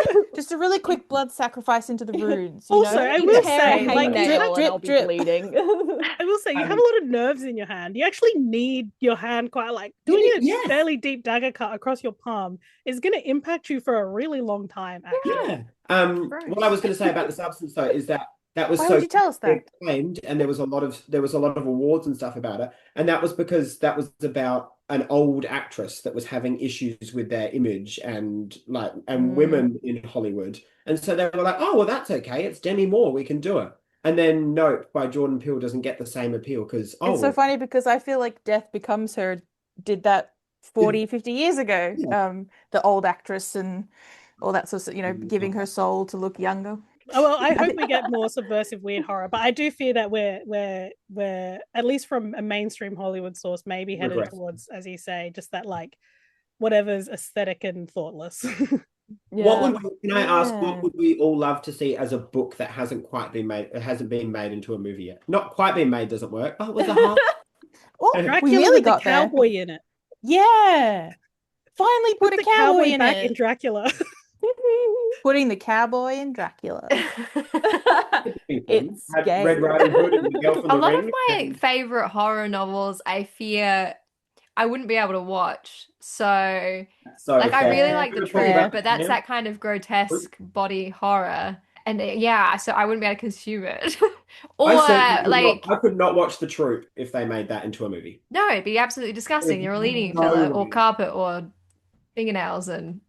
it. Just a really quick blood sacrifice into the runes, you Also, know? I You will tear a say, like, you hangnail have, and I'll be drip. bleeding. I will say, you have a lot of nerves in your hand. You actually need your hand quite like doing a Yes. fairly deep dagger cut across your palm is going to impact you for a really long time, actually. Yeah. What I was going to say about the substance though is that was Why so would you tell us that? acclaimed, and there was a lot of awards and stuff about it, and that was because that was about an old actress that was having issues with their image and women in Hollywood, and so they were like, oh well, that's okay, it's Demi Moore, we can do it. And then Nope by Jordan Peele doesn't get the same appeal because It's so funny because I feel like Death Becomes Her did that 40, 50 years ago. Yeah. The old actress and all that sort of, giving her soul to look younger. Oh, well, I hope we get more subversive weird horror, but I do fear that we're at least from a mainstream Hollywood source, maybe headed towards, as you say, just that like whatever's aesthetic and thoughtless. Yeah. Can I ask, what would we all love to see as a book that hasn't quite been made? It hasn't been made into a movie yet. Not quite been made doesn't work. Oh, it was a half. Oh, Dracula we nearly with the got there. cowboy in it. Yeah. Finally put Put a the cowboy in back it. in Dracula. Putting the cowboy in Dracula. It's Had gay. Red Riding Hood and the Girl from A the lot of Ring. my favorite horror novels, I fear I wouldn't be able to watch. So, So like, I really fair. like The We're talking Truth, about but that's yeah. that kind of grotesque body horror. And yeah, so I wouldn't be able to consume it. Or like, I could not watch The Troop if they made that into a movie. no, it'd be absolutely disgusting. They're all eating each other, or carpet, or fingernails and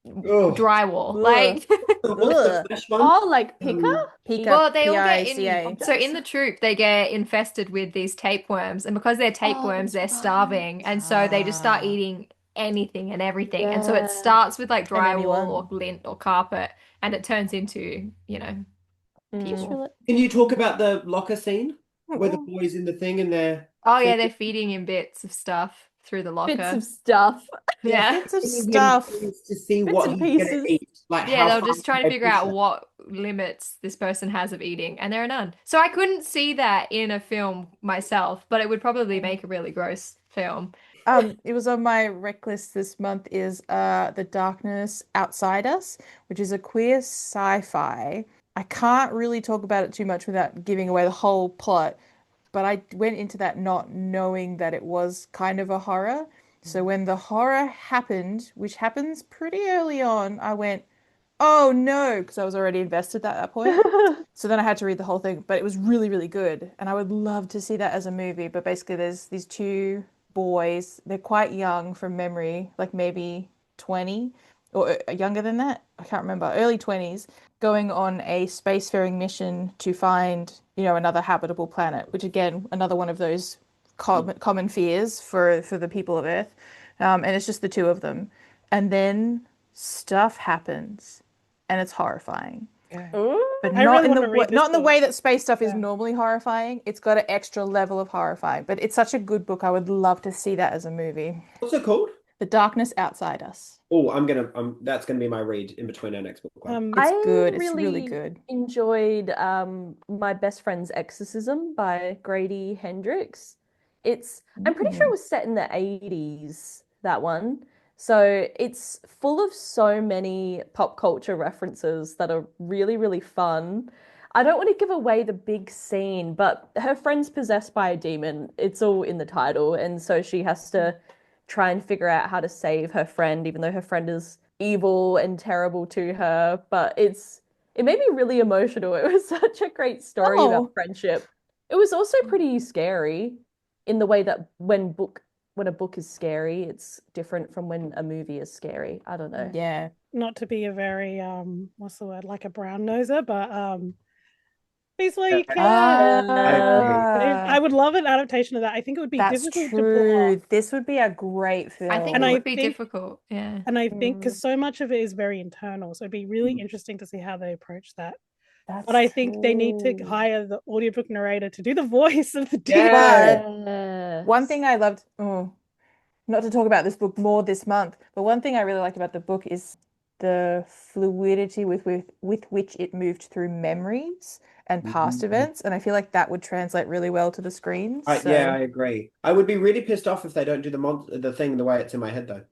Ugh. drywall. Ugh. Like, What's the Flash one? Oh, like Pika? Pika, well, they all get P-I-C-A. so in The Troop, they get infested with these tapeworms, and because they're tapeworms, they're that's starving, and so they just start Ah. eating anything and everything. And so Yeah. it starts with like And drywall anyone. or lint or carpet, and it turns into, people. Can you talk about the locker scene where the boys in the thing and they're Oh yeah, they're feeding him bits of stuff through the locker. Bits of stuff. Yeah. Bits of giving him stuff. things to see Bits what and he's gonna pieces. eat? Like Yeah, how they're far just trying to they figure push out it. what limits this person has of eating, and there are none. So I couldn't see that in a film myself, but it would probably make a really gross film. It was on my rec list this month is The Darkness Outside Us, which is a queer sci-fi. I can't really talk about it too much without giving away the whole plot, but I went into that not knowing that it was kind of a horror. So when the horror happened, which happens pretty early on, I went, oh no, because I was already invested at that point. So then I had to read the whole thing, but it was really, really good. And I would love to see that as a movie. But basically, there's these two boys. They're quite young from memory, like maybe 20 or younger than that. I can't remember, early 20s, going on a spacefaring mission to find, another habitable planet, which again, another one of those common fears for the people of Earth. And it's just the two of them. And then stuff happens and it's horrifying. Ooh. But I not really in the wanna read this not in the book. way that space stuff is Yeah. normally horrifying. It's got an extra level of horrifying. But it's such a good book. I would love to see that as a movie. What's it called? The Darkness Outside Us. Oh, that's gonna be my read in between our next book club. It's good. I It's really good. enjoyed My Best Friend's Exorcism by Grady Hendrix. I'm pretty sure it was set in the 80s, that one. So it's full of so many pop culture references that are really, really fun. I don't want to give away the big scene, but her friend's possessed by a demon. It's all in the title, and so she has to try and figure out how to save her friend, even though her friend is evil and terrible to her. But it made me really emotional. It was such a great story about friendship. It was also pretty scary in the way that when a book is scary, it's different from when a movie is scary. I don't know. Yeah. Not to be a very what's the word, like a brown noser, but Please Like I would love an adaptation of that. I think it would be difficult to pull off. This would be a great film. I think And it I would be think- difficult. Yeah. And I think because so much of it is very internal, so it'd be really interesting to see how they approach that. But I think they need to hire the audiobook narrator to do the voice of the demon. But one thing I loved, not to talk about this book more this month, but one thing I really liked about the book is the fluidity with which it moved through memories and past events, and I feel like that would translate really well to the screen. Yeah, I agree. I would be really pissed off if they don't do the thing the way it's in my head, though.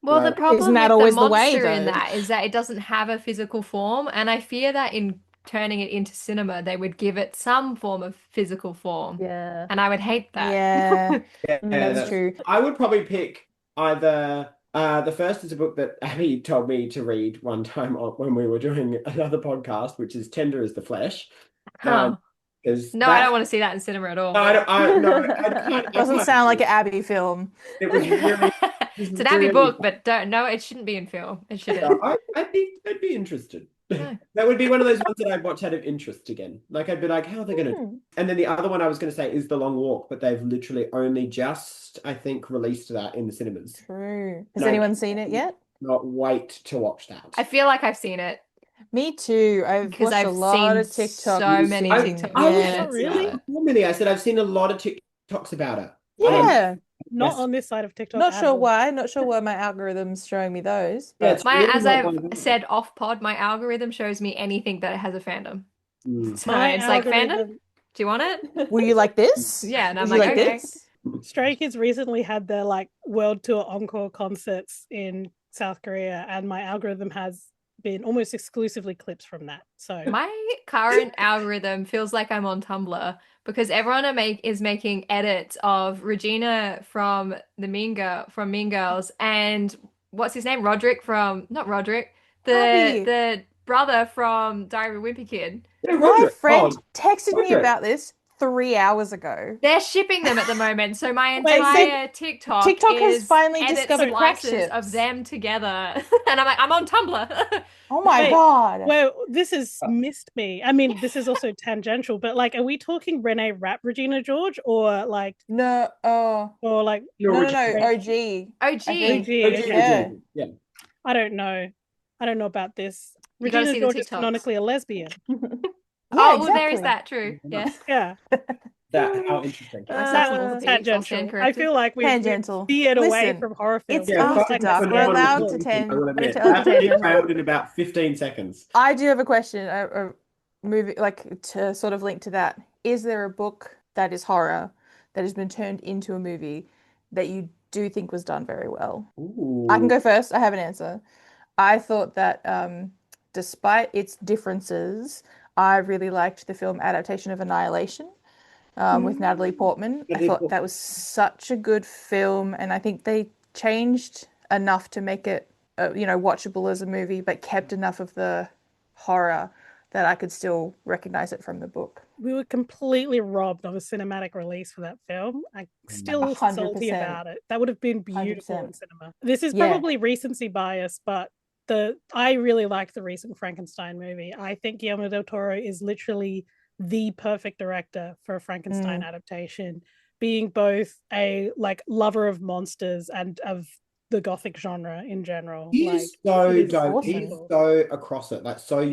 Well, the problem Isn't that with always the the way, monster in though? that is that it doesn't have a physical form, and I fear that in turning it into cinema, they would give it some form of physical form. Yeah. And I would hate that. Yeah, Yeah, that's true. I would probably pick either the first is a book that Abby told me to read one time when we were doing another podcast, which is Tender as the Flesh. Huh. No, I don't want to see that in cinema at all. It Doesn't sound like an Abby film. It was really. It's an Abby book, but it shouldn't be in film. It shouldn't. I'd be interested. That would be one of those ones that I'd watch out of interest again. Like I'd be like, how are they going to? And then the other one I was going to say is The Long Walk, but they've literally only just, I think, released that in the cinemas. True. Has anyone seen it yet? Not wait to watch that. I feel like I've seen it. Me too. I've watched a lot of TikTok. So many TikToks. I was really? How many? I said I've seen a lot of TikToks about it. Yeah. Not on this side of TikTok. Not sure why. Not sure why my algorithm's showing me those. But As I've said off pod, my algorithm shows me anything that has a fandom. So it's like fandom. Do you want it? Will you like this? Yeah, and I'm Would you like, okay. this? Stray Kids recently had their world tour encore concerts in South Korea, and my algorithm has been almost exclusively clips from that. So my current algorithm feels like I'm on Tumblr because everyone is making edits of Regina from Mean Girls and what's his name? The brother from Diary of a Wimpy Kid. My friend texted me about this 3 hours ago. They're shipping them at the moment, so my entire TikTok has finally discovered crack slices ships of them together, and I'm like, I'm on Tumblr. Oh my god! Well, this has missed me. I mean, this is also tangential, but are we talking Renee Rapp, Regina George, or no, or OG. Okay. Yeah. I don't know about this. Regina George is canonically a lesbian. Well, there is that. True. Yeah. Yeah. How interesting. That's tangential. I feel like we veered away from horror films. It's after dark. We're allowed to tangent. Found in about 15 seconds. I do have a question. A movie, to sort of link to that. Is there a book that is horror that has been turned into a movie that you do think was done very well? Ooh. I can go first. I have an answer. I thought that despite its differences, I really liked the film adaptation of Annihilation with Natalie Portman. I thought that was such a good film, and I think they changed enough to make it, watchable as a movie, but kept enough of the horror that I could still recognize it from the book. We were completely robbed of a cinematic release for that film. I'm still salty about it. That would have been beautiful 100%. In cinema. This is probably recency bias, but I really like the recent Frankenstein movie. I think Guillermo del Toro is literally the perfect director for a Frankenstein adaptation, being both a lover of monsters and of the gothic genre in general. He's so dope. Awesome. He's so across it, so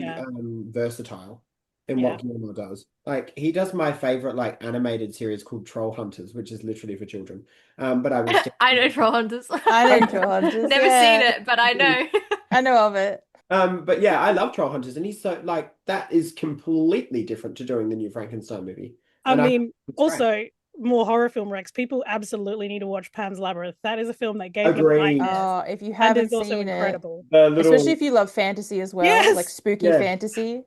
versatile. in what Guillermo does. Like he does my favorite like animated series called Troll Hunters, which is literally for children. But I was I know Trollhunters. I know Trollhunters. Never seen it, but I know. I know of it. But yeah, I love Troll Hunters, and he's so like that is completely different to doing the new Frankenstein movie. I And mean, it's also great. more horror film Rex. People absolutely need to watch Pan's Labyrinth. That is a film that gave me Agreed. nightmares If you and haven't is also seen it, incredible. The little especially if you love fantasy as well, like Yes. spooky Yes. fantasy.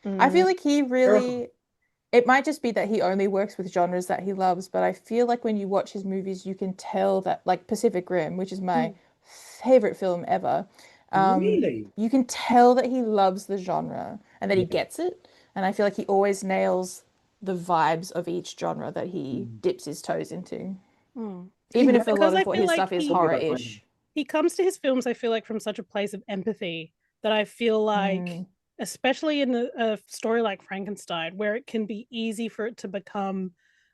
I feel like he really, it might just be that he only works with genres that he loves, but I feel like when you watch his movies, you can tell that, like Pacific Rim, which is my favorite film ever, really. you can tell that he loves the genre and that he gets it. And I feel like he always nails the vibes of each genre that he dips his toes into. Even if a lot Because I of what feel his like stuff is he- horror-ish. He comes to his films, I feel like, from such a place of empathy that I feel like, especially in a story like Frankenstein, where it can be easy for it to become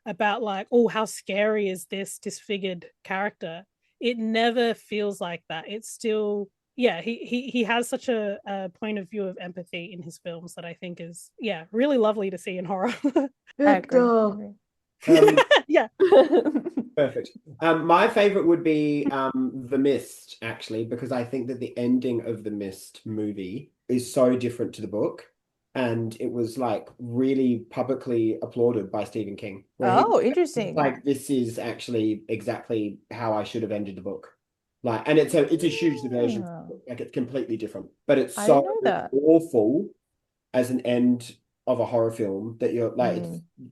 about like, oh, how scary is this disfigured character? It never feels like that. It's still, yeah, he has such a point of view of empathy in his films that I think is, yeah, really lovely to see in horror. I agree. Yeah. Perfect. My favorite would be The Mist, actually, because I think that the ending of the Mist movie is so different to the book, and it was like really publicly applauded by Stephen King. Oh, interesting. Like this is actually exactly how I should have ended the book. Like, and it's a huge diversion. Like it's completely different, but it's I so didn't know that. awful as an end of a horror film that you're like,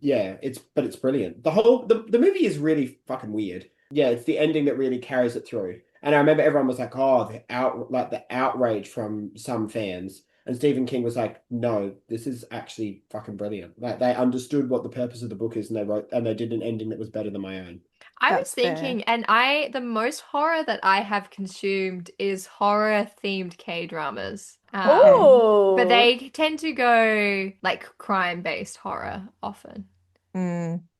but it's brilliant. The movie is really fucking weird. Yeah, it's the ending that really carries it through. And I remember everyone was like, "Oh, the outrage from some fans." And Stephen King was like, "No, this is actually fucking brilliant." Like they understood what the purpose of the book is, and they did an ending that was better than my own. I was That's fair. thinking, and the most horror that I have consumed is horror themed K-dramas. But they tend to go like crime-based horror often.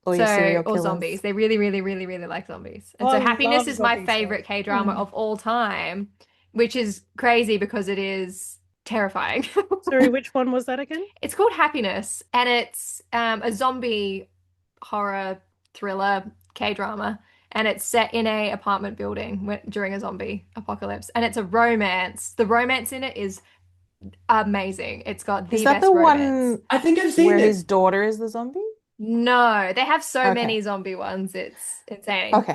Or your serial Or killers. zombies. They really, really, really, really like zombies. And Oh, so I Happiness love is my zombie favorite stuff. K-drama of all time, which is crazy because it is terrifying. Sorry, which one was that again? It's called Happiness, and it's a zombie horror thriller K-drama, and it's set in a apartment building during a zombie apocalypse, and it's a romance. The romance in it is amazing. It's got the Is that best the romance. one I think I've seen where it. his daughter is the zombie? No, they have so Okay. many zombie ones. It's insane. Okay.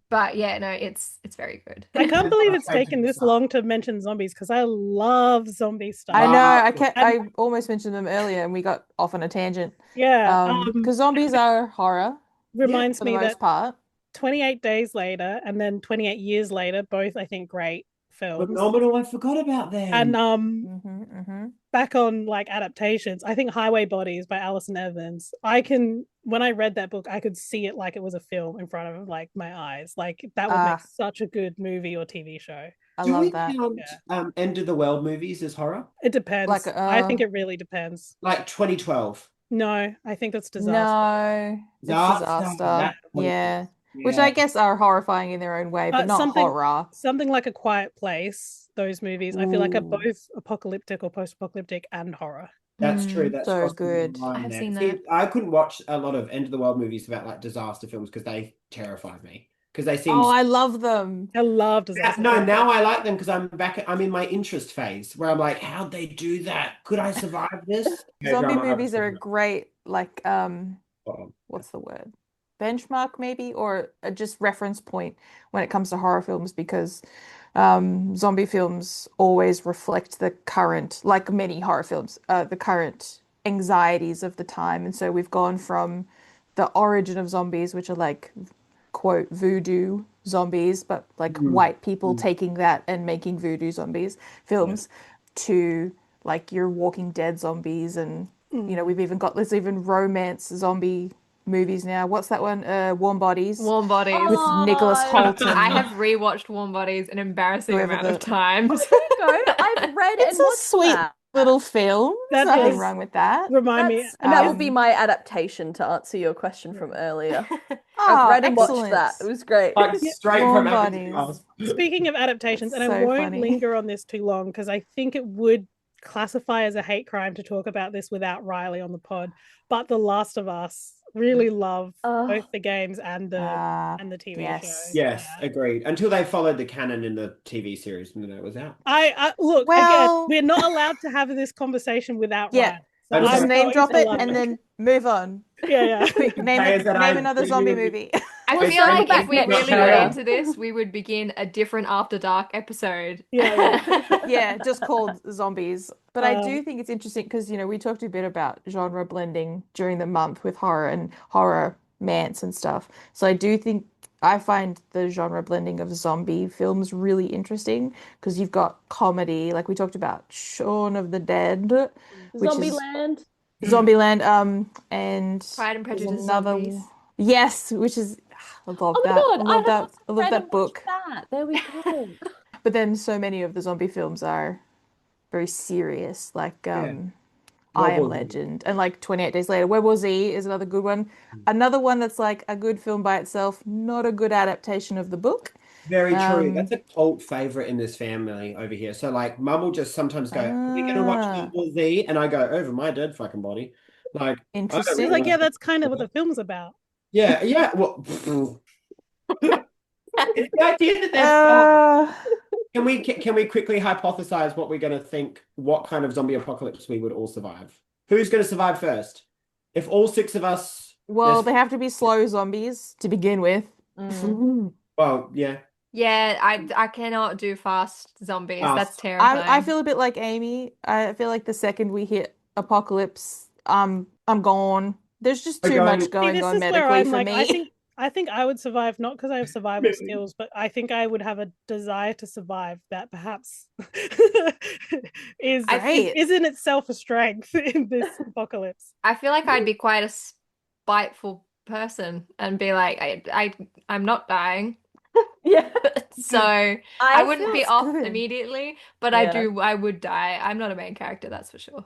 But yeah, no, it's very good. I can't believe it's taken this long to mention zombies because I love zombie stuff. I know. Wow. I almost mentioned them earlier and we got off on a tangent. Yeah. Because zombies are horror Reminds for the me most that part. 28 Days Later and then 28 Years Later, both I think great films. Phenomenal. I forgot about them. And back on like adaptations, I think Highway Bodies by Alison Evans. When I read that book, I could see it like it was a film in front of like my eyes. Like that would make such a good movie or TV show. I Do love we that. count End of the World movies as horror? It depends. Like, I think it really depends. Like 2012. No, I think that's disaster. No, it's disaster. That's Yeah. Yeah. Which I guess are horrifying in their own way, but not horror. Something like A Quiet Place, those movies, I feel like are both apocalyptic or post-apocalyptic and horror. That's true. That's so crossed the good. line I have there. seen See, that. I couldn't watch a lot of end of the world movies about like disaster films because they terrified me. Because they seem Oh, I love them. I love disaster. No, now I like them because I'm in my interest phase where I'm like, how'd they do that? Could I survive this? Zombie movies are a great, like, what's the word? Benchmark maybe, or just reference point when it comes to horror films because zombie films always reflect the current, like many horror films, the current anxieties of the time. And so we've gone from the origin of zombies, which are like, quote, voodoo zombies, but like white people taking that and making voodoo zombies films to like your Walking Dead zombies. And, you know, there's even romance zombie movies now. What's that one? Warm Bodies. Warm Bodies. With Nicholas Hoult. I have rewatched Warm Bodies an embarrassing amount of times. I've read and watched sweet little film. There's nothing wrong with that. Remind me. And that would be my adaptation to answer your question from earlier. Oh, I've read and excellent. watched that. It was great. Like straight Warm from Bodies. Speaking of adaptations, and I So won't funny. linger on this too long because I think it would classify as a hate crime to talk about this without Riley on the pod, but The Last of Us really love both the games and the TV show. Yes, agreed. Until they followed the canon in the TV series, and then it was out. I look, again, we're not allowed to have this conversation without Riley. So We'll just name drop it and then move on. Yeah. Quick, name another zombie movie. I feel like if we really got into this, we would begin a different After Dark episode. Yeah, just called Zombies. But I do think it's interesting because, you know, we talked a bit about genre blending during the month with horror and horror mance and stuff. So I do think I find the genre blending of zombie films really interesting because you've got comedy, like we talked about Shaun of the Dead, Zombieland. Zombieland, and Pride and Prejudice another zombies. Yes, which is I love that. God, I love that book. That. There we go. But then so many of the zombie films are very serious, like I Am Legend and like 28 Days Later. World War Z is another good one. Another one that's like a good film by itself, not a good adaptation of the book. Very true. That's a cult favorite in this family over here. So like Mum will just sometimes go, "Are we gonna watch World War Z?" And I go, "Over my dead fucking body." Like interesting. She's like, yeah, that's kind of what the film's about. Yeah. Well, the idea that can we quickly hypothesize what we're going to think, what kind of zombie apocalypse we would all survive? Who's going to survive first? If all six of us... Well, they have to be slow zombies to begin with. Well, yeah. Yeah, I cannot do fast zombies. That's terrifying. I feel a bit like Amy. I feel like the second we hit apocalypse, I'm gone. There's just too much going on medically for me. I think I would survive, not because I have survival skills, but I think I would have a desire to survive that perhaps is in itself a strength in this apocalypse. I feel like I'd be quite a spiteful person and be like, I'm not dying. Yeah. So I wouldn't be off immediately, but I would die. I'm not a main character, that's for sure.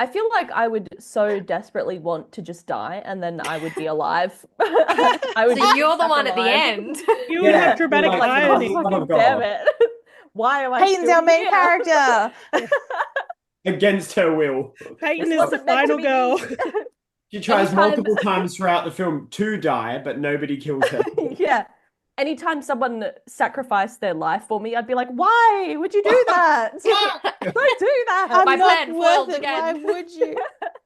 I feel like I would so desperately want to just die and then I would be alive. So you're the one at the end. You would have dramatic irony. Damn it. Why am I Peyton's our main character. Against her will. Peyton is the final girl. She tries multiple times throughout the film to die, but nobody kills her. Yeah. Anytime someone sacrificed their life for me, I'd be like, why would you do that? Don't do that. My plan foiled again. Why would you?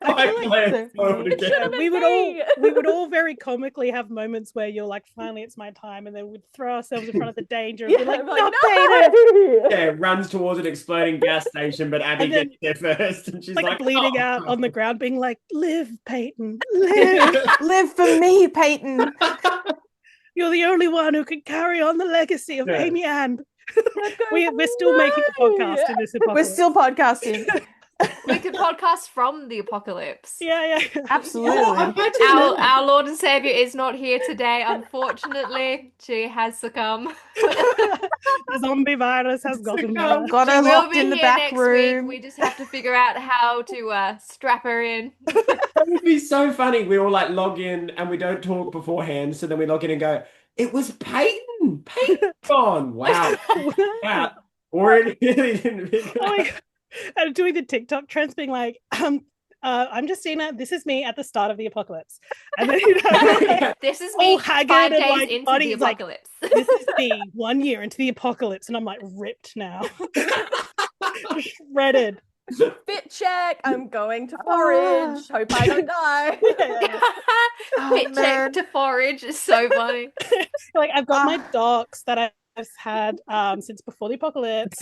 My plan foiled again. We would all very comically have moments where you're like, finally it's my time, and then we'd throw ourselves in front of the danger and be like, no, Peyton! Yeah, runs towards an exploding gas station, but Abby gets there first, and she's like bleeding out on the ground, being like, live, Peyton, live. Live for me, Peyton. You're the only one who can carry on the legacy of Amy Ann. We're still making a podcast in this apocalypse. We're still podcasting. We could podcast from the apocalypse. Yeah. Absolutely. Our Lord and Savior is not here today, unfortunately. She has succumbed. The zombie virus has gotten her. Got her locked in the back room. Week. We just have to figure out how to strap her in. That would be so funny. We all like log in and we don't talk beforehand, so then we log in and go, "It was Peyton. Peyton gone." Wow. Or it really didn't. And doing the TikTok trends, being like, I'm Justina. This is me at the start of the apocalypse, and then this is me 5 days into the apocalypse. Like, this is me 1 year into the apocalypse, and I'm like ripped now, shredded. Fit check. I'm going to forage. Hope I don't die. Fit check to forage is so funny. Like I've got my docs that I've had since before the apocalypse.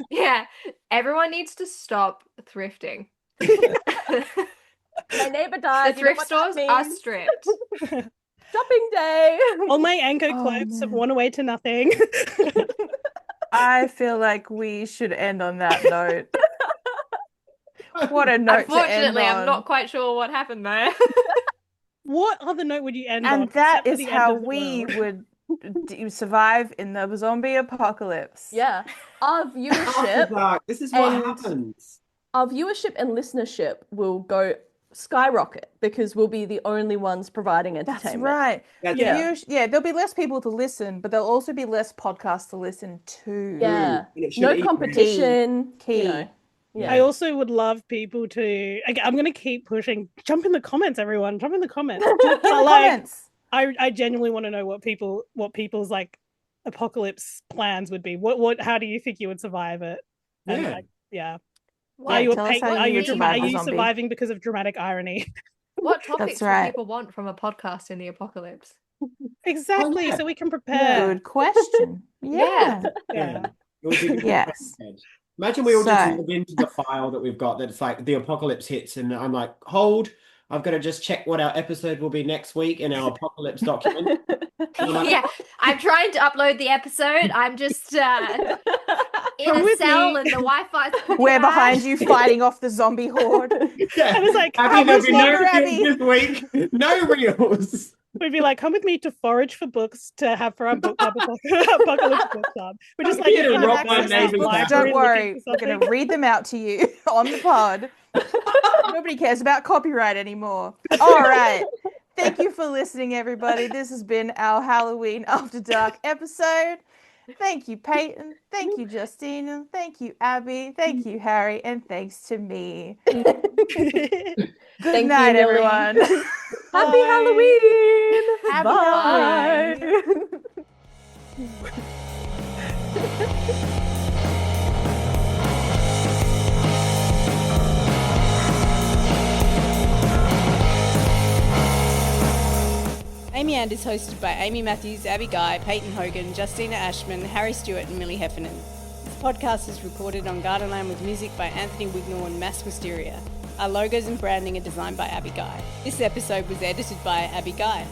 Yeah, everyone needs to stop thrifting. My neighbor died. The thrift stores are stripped. Shopping day. All my Anko clothes have gone away to nothing. I feel like we should end on that note. What a note to end on. Unfortunately, I'm not quite sure what happened there. What other note would you end on? And that is how we would survive in the zombie apocalypse. Yeah. Our viewership. This is what happens. Our viewership and listenership will go skyrocket because we'll be the only ones providing entertainment. That's right. There'll be less people to listen, but there'll also be less podcasts to listen to. Yeah. No competition. Key. You know. Yeah. I also would love people to. I'm going to keep pushing. Jump in the comments, everyone. Jump in the comments. Comments. I genuinely want to know what people's like apocalypse plans would be. How do you think you would survive it? And Yeah. Are you tell us how you would survive the zombie. surviving because of dramatic irony? What topics right. do people want from a podcast in the apocalypse? Exactly, Oh, yeah. so we can prepare. Good question. Yeah. Yeah. It would be Yes. Imagine we all just So- log into the file that we've got that's like the apocalypse hits, and I'm like, hold, I've got to just check what our episode will be next week in our apocalypse document. Yeah, I'm trying to upload the episode. I'm just in Come a with cell me. and the Wi-Fi's pretty We're bad. behind you fighting off the zombie horde. Yeah. I was like, Abby, how there'll much be no longer, Abby? reels this week. No reels. We'd be like, come with me to forage for books to have for our book club apocalypse book club. We're just I'm like, here to you can't rob my access this neighbour's library house. Don't looking worry, for we're going something. to read them out to you on the pod. Nobody cares about copyright anymore. All right. Thank you for listening, everybody. This has been our Halloween After Dark episode. Thank you, Peyton. Thank you, Justina. Thank you, Abby. Thank you, Harry. And thanks to me. Good Thank you, night, Millie. everyone. Happy Halloween! Happy Bye. Halloween. Amy And is hosted by Amy Matthews, Abby Guy, Peyton Hogan, Justina Ashman, Harry Stewart and Millie Heffernan. This podcast is recorded on Gardenland with music by Anthony Wignall and Mass Wisteria. Our logos and branding are designed by Abby Guy. This episode was edited by Abby Guy.